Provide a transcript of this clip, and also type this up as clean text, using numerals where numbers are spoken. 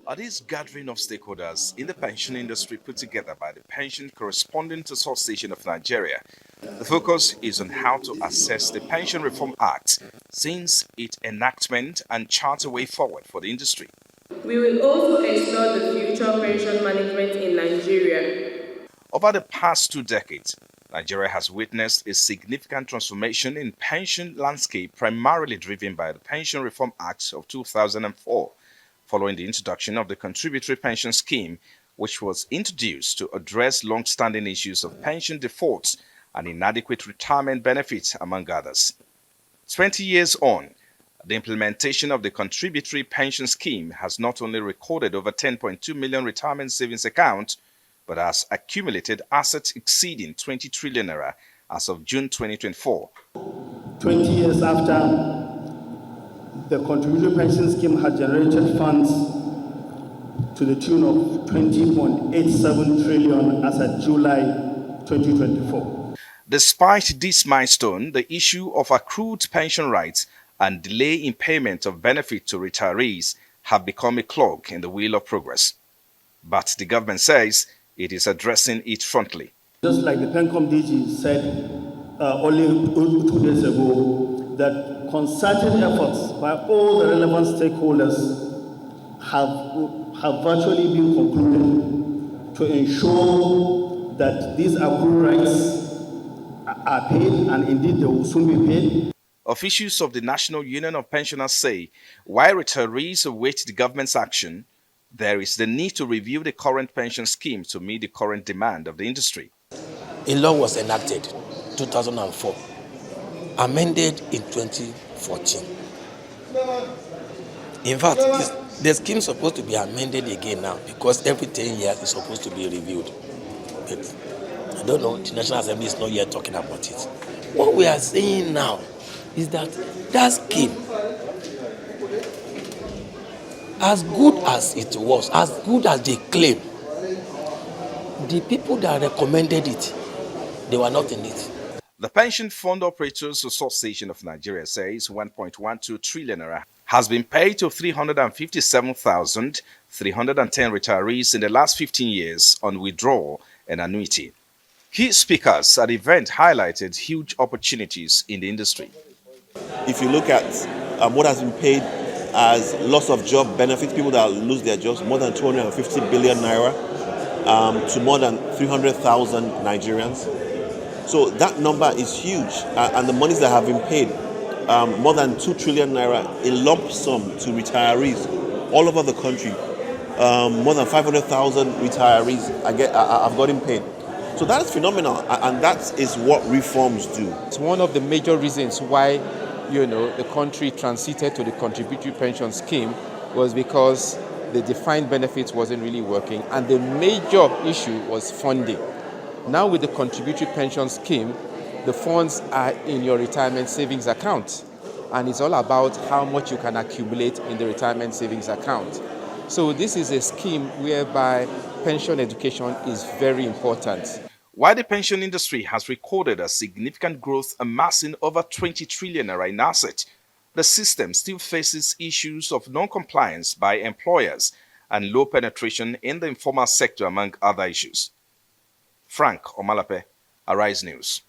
Are these gathering of stakeholders in the pension industry put together by the Pension Correspondent Association of Nigeria? The focus is on how to assess the Pension Reform Act since its enactment and chart a way forward for the industry. We will also explore the future pension management in Nigeria. Over the past 2 decades, Nigeria has witnessed a significant transformation in pension landscape primarily driven by the Pension Reform Act of 2004, following the introduction of the Contributory Pension Scheme, which was introduced to address long-standing issues of pension defaults and inadequate retirement benefits, among others. 20 years on, the implementation of the Contributory Pension Scheme has not only recorded over 10.2 million retirement savings accounts, but has accumulated assets exceeding 20 trillion naira as of June 2024. 20 years after the Contributory Pension Scheme had generated funds to the tune of 20.87 trillion as of July 2024. Despite this milestone, the issue of accrued pension rights and delay in payment of benefit to retirees have become a clog in the wheel of progress. But the government says it is addressing it frontally. Just like the Pencom DG said only 2 days ago, that concerted efforts by all the relevant stakeholders have virtually been concluded to ensure that these accrued rights are paid, and indeed they will soon be paid. Officials of the National Union of Pensioners say while retirees await the government's action, there is the need to review the current pension scheme to meet the current demand of the industry. A law was enacted 2004, amended in 2014. In fact, the scheme is supposed to be amended again now because every 10 years it's supposed to be reviewed. But I don't know, the National Assembly is not yet talking about it. What we are saying now is that scheme, as good as it was, as good as they claim, the people that recommended it, they were not in it. The Pension Fund Operators Association of Nigeria says 1.12 trillion naira has been paid to 357,310 retirees in the last 15 years on withdrawal and annuity. Key speakers at the event highlighted huge opportunities in the industry. If you look at what has been paid as loss of job benefits, people that lose their jobs, more than 250 billion naira to more than 300,000 Nigerians. So that number is huge, and the monies that have been paid, more than 2 trillion naira in lump sum to retirees all over the country. More than 500,000 retirees have gotten paid. So that is phenomenal, and that is what reforms do. It's one of the major reasons why, the country transited to the contributory pension scheme was because the defined benefits wasn't really working, and the major issue was funding. Now with the contributory pension scheme, the funds are in your retirement savings account, and it's all about how much you can accumulate in the retirement savings account. So this is a scheme whereby pension education is very important. While the pension industry has recorded a significant growth amassing over 20 trillion naira in assets, the system still faces issues of non-compliance by employers and low penetration in the informal sector, among other issues. Frank Omalape, Arise News.